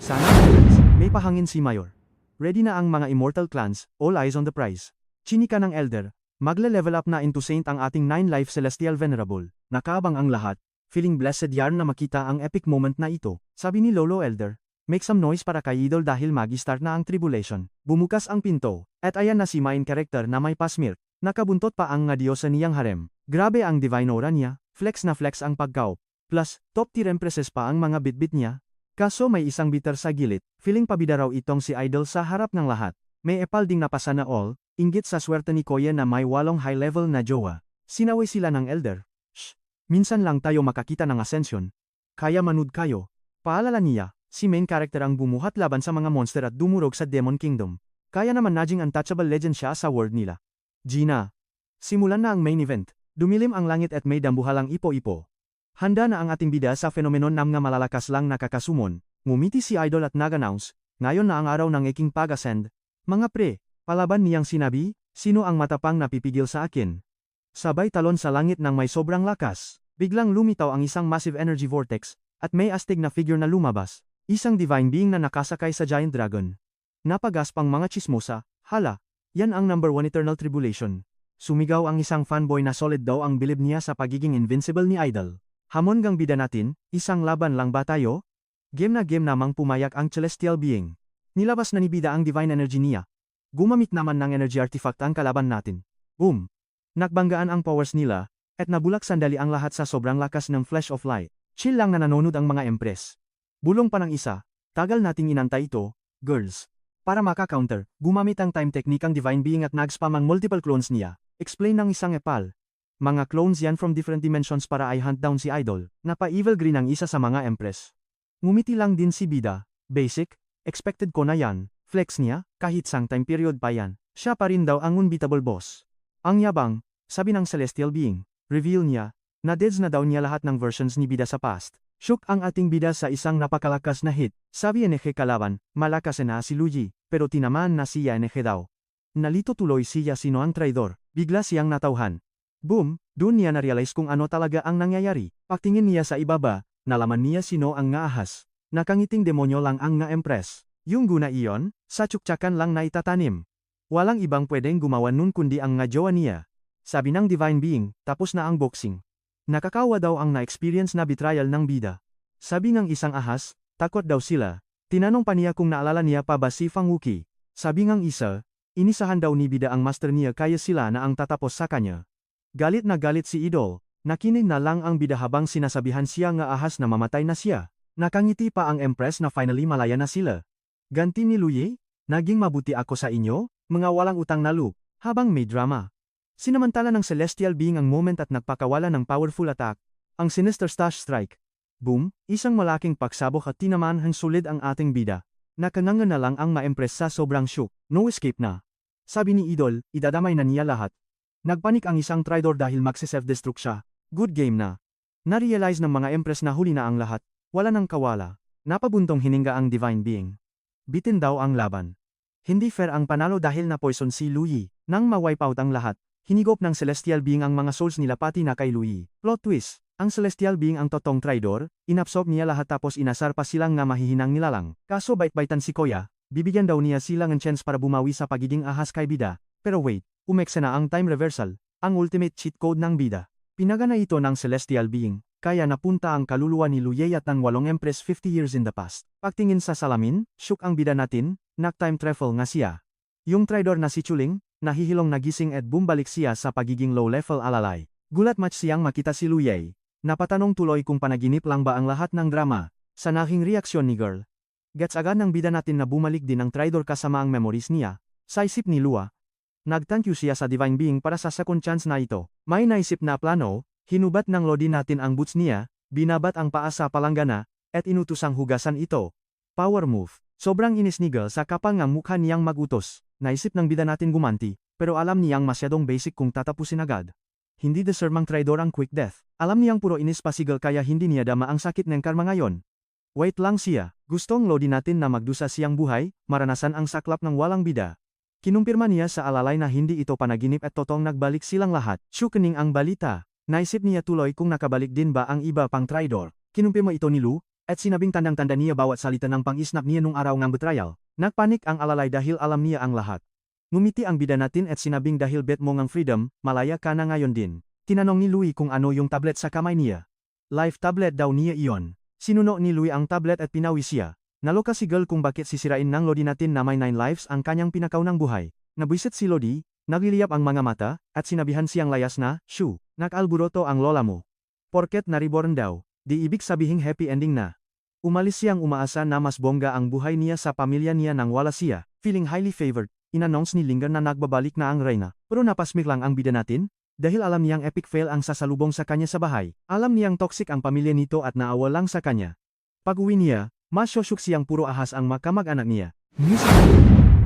Sana friends, may pahangin si Mayor. Ready na ang mga immortal clans, all eyes on the prize. Chinika ng Elder, magle-level up na into Saint ang ating 9-life Celestial Venerable. Nakaabang ang lahat, feeling blessed yarn na makita ang epic moment na ito. Sabi ni Lolo Elder, make some noise para kay Idol dahil magi-start na ang tribulation. Bumukas ang pinto, at ayan na si main character na may pasmir. Nakabuntot pa ang nga diyosa niyang harem. Grabe ang divine aura niya, flex na flex ang pagkaup. Plus, top tier empresses pa ang mga bitbit niya. Kaso may isang bitter sa gilid, feeling pabida raw itong si Idol sa harap ng lahat. May epal ding napasa na all, inggit sa swerte ni Koya na may 8 high level na jowa. Sinaway sila ng Elder. Shh! Minsan lang tayo makakita ng ascension. Kaya manood kayo. Paalala niya, si main character ang bumuhat laban sa mga monster at dumurog sa Demon Kingdom. Kaya naman naging untouchable legend siya sa world nila. Gina. Simulan na ang main event. Dumilim ang langit at may dambuhalang ipo-ipo. Handa na ang ating bida sa phenomenon ng nga malalakas lang nakakasumon. Ngumiti si Idol at nag-announce, ngayon na ang araw ng aking pag-ascend. Mga pre, palaban niyang sinabi, sino ang matapang napipigil sa akin? Sabay talon sa langit ng may sobrang lakas. Biglang lumitaw ang isang massive energy vortex, at may astig na figure na lumabas. Isang divine being na nakasakay sa giant dragon. Napagaspang mga chismosa, hala, yan ang number 1 eternal tribulation. Sumigaw ang isang fanboy na solid daw ang bilib niya sa pagiging invincible ni Idol. Hamon gang bida natin, isang laban lang ba tayo? Game namang pumayak ang celestial being. Nilabas na ni bida ang divine energy niya. Gumamit naman ng energy artifact ang kalaban natin. Boom! Nakbanggaan ang powers nila, at nabulak sandali ang lahat sa sobrang lakas ng flash of light. Chill lang na nanonood ang mga empress. Bulong pa ng isa, tagal nating inantay ito, girls. Para maka-counter, gumamit ang time technique ang divine being at nag-spam ang multiple clones niya. Explain ng isang epal. Mga clones yan from different dimensions para i-hunt down si Idol. Napa-evil green ang isa sa mga empress. Ngumiti lang din si bida. Basic, expected ko na yan. Flex niya, kahit sang time period pa yan. Siya pa rin daw ang unbeatable boss. Ang yabang, sabi ng celestial being. Reveal niya, na-deads na daw niya lahat ng versions ni bida sa past. Shook ang ating bida sa isang napakalakas na hit. Sabi NG kalaban, malakas na si Luigi, pero tinamaan na siya NG daw. Nalito tuloy siya sino ang traidor. Bigla siyang natauhan. Boom, dun niya na-realize kung ano talaga ang nangyayari. Pagtingin niya sa ibaba, nalaman niya sino ang nga ahas. Nakangiting demonyo lang ang nga empress. Yung guna iyon, sa tsuktsakan lang na itatanim. Walang ibang pwedeng gumawa nun kundi ang nga jowa niya. Sabi ng divine being, tapos na ang boxing. Nakakawa daw ang na-experience na betrayal ng bida. Sabi ng isang ahas, takot daw sila. Tinanong pa niya kung naalala niya pa ba si Fang Wuki. Sabi ng isa, inisahan daw ni bida ang master niya kaya sila na ang tatapos sa kanya. Galit na galit si Idol, nakinig na lang ang bida habang sinasabihan siya nga ahas na mamatay na siya. Nakangiti pa ang empress na finally malaya na sila. Ganti ni Luye, naging mabuti ako sa inyo, mga walang utang na loob, habang may drama. Sinamantala ng celestial being ang moment at nagpakawala ng powerful attack, ang sinister stash strike. Boom, isang malaking pagsabok at tinamaan ang sulid ang ating bida. Nakanganga na lang ang ma-empress sa sobrang shook, no escape na. Sabi ni Idol, idadamay na niya lahat. Nagpanik ang isang traidor dahil magsi-self-destruct siya. Good game na. Na-realize ng mga empress na huli na ang lahat, wala nang kawala. Napabuntong hininga ang divine being. Bitin daw ang laban. Hindi fair ang panalo dahil na-poison si Luyi. Nang ma-wipe out ang lahat, hinigop ng celestial being ang mga souls nila pati na kay Luyi. Plot twist, ang celestial being ang totong traidor, inabsorb niya lahat tapos inasar pa silang nga mahihinang nilalang. Kaso bait-baitan si Koya, bibigyan daw niya silang ng chance para bumawi sa pagiging ahas kay bida. Pero wait, umeksa na ang time reversal, ang ultimate cheat code ng bida. Pinagana ito ng celestial being, kaya napunta ang kaluluwa ni Luye at ng 8 empress 50 years in the past. Pagtingin sa salamin, shook ang bida natin, nak-time travel nga siya. Yung traidor na si Chuling, nahihilong nagising at bumalik siya sa pagiging low-level alalay. Gulat match siyang makita si Luye. Napatanong tuloy kung panaginip lang ba ang lahat ng drama, sa naging reaksyon ni girl. Gets agad ng bida natin na bumalik din ang traidor kasama ang memories niya, sa isip ni Lua. Nag-thank you siya sa divine being para sa second chance na ito. May naisip na plano, hinubat ng lodi natin ang boots niya, binabat ang paa sa palanggana, at inutusang hugasan ito. Power move. Sobrang inis ni girl sa kapal ng mukha niyang magutos. Naisip ng bida natin gumanti, pero alam niyang masyadong basic kung tatapusin agad. Hindi deserve mang traidor ang quick death. Alam niyang puro inis pa si girl kaya hindi niya dama ang sakit ng karma ngayon. Wait lang siya. Gustong lodi natin na magdusa siyang buhay, maranasan ang saklap ng walang bida. Kinumpirma niya sa alalay na hindi ito panaginip at totoong nagbalik silang lahat. Shukening ang balita. Naisip niya tuloy kung nakabalik din ba ang iba pang traidor. Kinumpirma ito ni Lu, At sinabing tandang-tanda niya bawat salita ng pang-isnap niya nung araw ng betrayal. Nagpanik ang alalay dahil alam niya ang lahat. Ngumiti ang bida natin at sinabing dahil bet mo ngang freedom, malaya ka na ngayon din. Tinanong ni Louie kung ano yung tablet sa kamay niya. Life tablet daw niya iyon. Sinuno ni Louie ang tablet at pinawi siya. Naloka si girl kung bakit sisirain ng Lodi natin na may 9 lives ang kanyang pinakaunang buhay. Nabwisit si Lodi, nagliliyap ang mga mata, at sinabihan siyang layas na, "Shoo, nakalburoto ang lola mo. Porket na-reborn daw, di ibig sabihing happy ending na." Umalis siyang umaasa na mas bongga ang buhay niya sa pamilya niya nang wala siya. Feeling highly favored, in-announce ni Lingard na nagbabalik na ang reyna. Pero napasmik lang ang bida natin, dahil alam niyang epic fail ang sasalubong sa kanya sa bahay. Alam niyang toxic ang pamilya nito at naawa lang sa kanya. Pag-uwi niya, masyosyuk siyang puro ahas ang makamag-anak niya.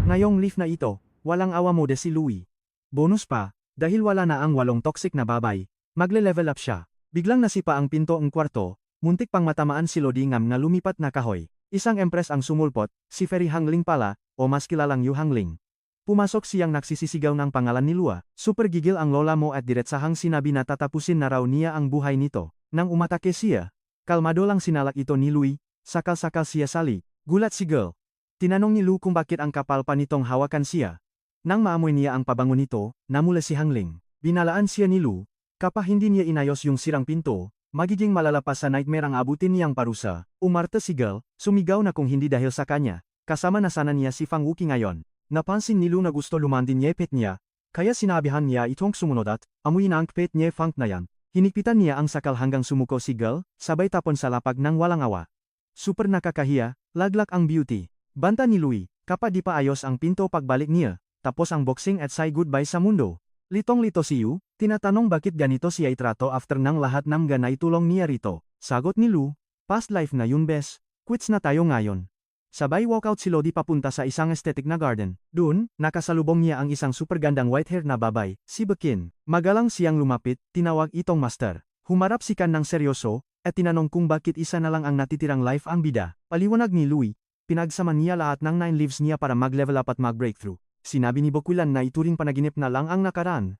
Ngayong leaf na ito, walang awa mo de si Louie. Bonus pa, dahil wala na ang 8 toxic na babay, magle-level up siya. Biglang nasipa ang pinto ng kwarto, muntik pang matamaan si Lodi ngam na lumipat na kahoy. Isang empress ang sumulpot, si Ferry Hangling pala, o mas kilalang Yu Hangling. Pumasok siyang nagsisisigaw ng pangalan ni Lua. Super gigil ang lola mo at diretsahang sinabi na tatapusin na raw niya ang buhay nito. Nang umatake siya, kalmado lang sinalak ito ni Louie, sakal-sakal siya sali. Gulat si girl. Tinanong ni Lu kung bakit ang kapal pa nitong hawakan siya. Nang maamoy niya ang pabango nito, namula si Hangling. Binalaan siya ni Lu, kapag hindi niya inayos yung sirang pinto, magiging malala pa sa nightmare ang abutin niyang parusa. Umarte si girl, sumigaw na kung hindi dahil sa kanya, kasama na sana niya si Fang Wuki ngayon. Napansin ni Lu na gusto lumandin niya pet niya, kaya sinabihan niya itong sumunod at, amuyin ang pet niya Fang na yan. Hinikpitan niya ang sakal hanggang sumuko si girl, sabay tapon sa lapag ng walang awa. Super nakakahiya, laglak ang beauty. Banta ni Louie, kapag di pa ayos ang pinto pagbalik niya, tapos ang boxing at say goodbye sa mundo. Litong-lito si Yu, tinatanong bakit ganito siya itrato after ng lahat ng ganay tulong niya rito. Sagot ni Lu, past life na yun bes, quits na tayo ngayon. Sabay walkout si Lodi papunta sa isang aesthetic na garden. Doon, nakasalubong niya ang isang super gandang white hair na babay, si Bekin. Magalang siyang lumapit, tinawag itong master. Humarap si Kan ng seryoso, at tinanong kung bakit isa na lang ang natitirang life ang bida. Paliwanag ni Louie, pinagsama niya lahat ng 9 lives niya para mag-level up at mag-breakthrough. Sinabi ni Bokulan na ituring panaginip na lang ang nakaraan.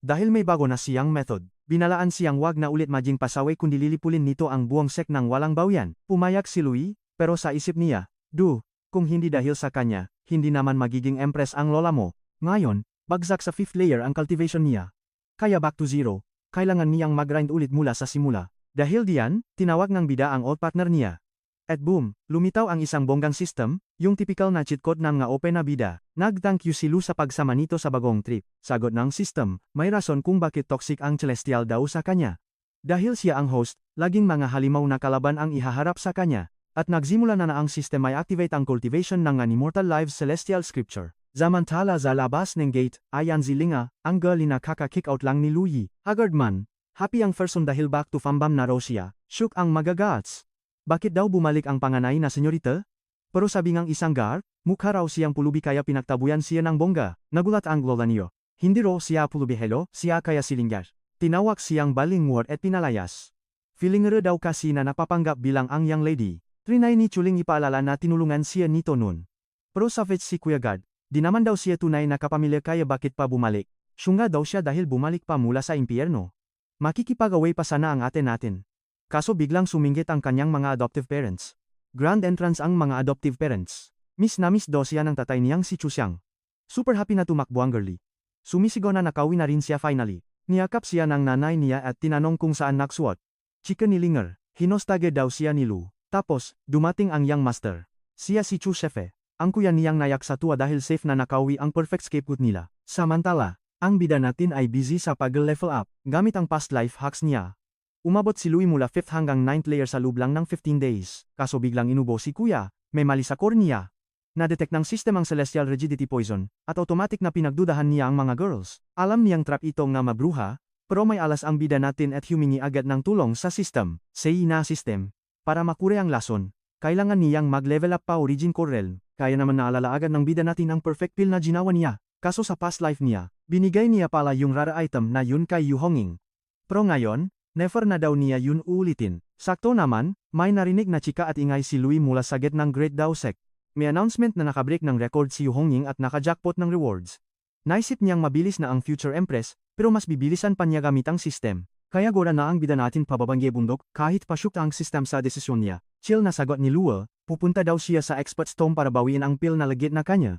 Dahil may bago na siyang method, binalaan siyang wag na ulit maging pasaway kundi lilipulin nito ang buong sek ng walang bawian. Pumayag si Louie, pero sa isip niya, kung hindi dahil sa kanya, hindi naman magiging empress ang lola mo. Ngayon, bagsak sa 5th layer ang cultivation niya. Kaya back to zero, kailangan niyang mag-grind ulit mula sa simula. Dahil diyan, tinawag ng bida ang old partner niya. At boom, lumitaw ang isang bonggang system, yung typical na cheat code ng nga open na bida. Nag-thank you si Lu sa pagsama nito sa bagong trip. Sagot ng system, may rason kung bakit toxic ang Celestial daw sa kanya. Dahil siya ang host, laging mga halimaw na kalaban ang ihaharap sa kanya. At nagsimula na ang system ay activate ang cultivation ng Immortal Lives Celestial Scripture. Zamantala sa labas ng gate, ayan zilinga, ang girl na kaka-kick out lang ni Louie. Haggard man, happy ang person dahil back to fambam na raw siya, shook ang magagats. Bakit daw bumalik ang panganay na senyorita? Pero sabi ngang isang guard, mukha raw siyang pulubi kaya pinagtabuyan siya ng bongga. Nagulat ang lola niyo. Hindi raw siya pulubi hello, siya kaya silinggar. Tinawag siyang balingward at pinalayas. Feeling daw kasi na napapanggap bilang ang young lady. Trinay ni Chuling ipaalala na tinulungan siya nito noon. Pero savage si Kuya God, di naman daw siya tunay na kapamilya kaya bakit pa bumalik. Syunga daw siya dahil bumalik pa mula sa impyerno. Makikipag-away pa sana ang ate natin. Kaso biglang suminggit ang kanyang mga adoptive parents. Grand entrance ang mga adoptive parents. Miss na miss daw siya ng tatay niyang si Chusiang. Super happy na tumakbo ang girlie. Sumisigaw na nakauwi na rin siya finally. Niyakap siya ng nanay niya at tinanong kung saan naksuot. Chika ni Linger, hinostage daw siya ni Lu. Tapos, dumating ang young master. Siya si Chu Shefe. Ang kuya niyang nayak sa tuwa dahil safe na nakauwi ang perfect scapegoat nila. Samantala, ang bida natin ay busy sa pag-level up, gamit ang past life hacks niya. Umabot si Louie mula 5th hanggang 9th layer sa loob lang ng 15 days. Kaso biglang inubo si kuya, may mali sa core niya. Na-detect ng system ang celestial rigidity poison, at automatic na pinagdudahan niya ang mga girls. Alam niyang trap ito nga mabruha, pero may alas ang bida natin at humingi agad ng tulong sa system. Say na system. Para makure ang lason, kailangan niyang mag-level up pa origin core realm, kaya naman naalala agad ng bida natin ang perfect pill na ginawa niya. Kaso sa past life niya, binigay niya pala yung rare item na yun kay Yu Honging. Pero ngayon, never na daw niya yun uulitin. Sakto naman, may narinig na chika at ingay si Louie mula sa gate ng Great Dao Sect. May announcement na nakabreak ng record si Yu Honging at nakajackpot ng rewards. Naisip niyang mabilis na ang future empress, pero mas bibilisan pa niya gamit ang system. Kaya gora na ang bida natin pababangge bundok, kahit pasyuk ang system sa desisyon niya. Chill na sagot ni Luo, pupunta daw siya sa Expert Stone para bawiin ang pill na legit na kanya.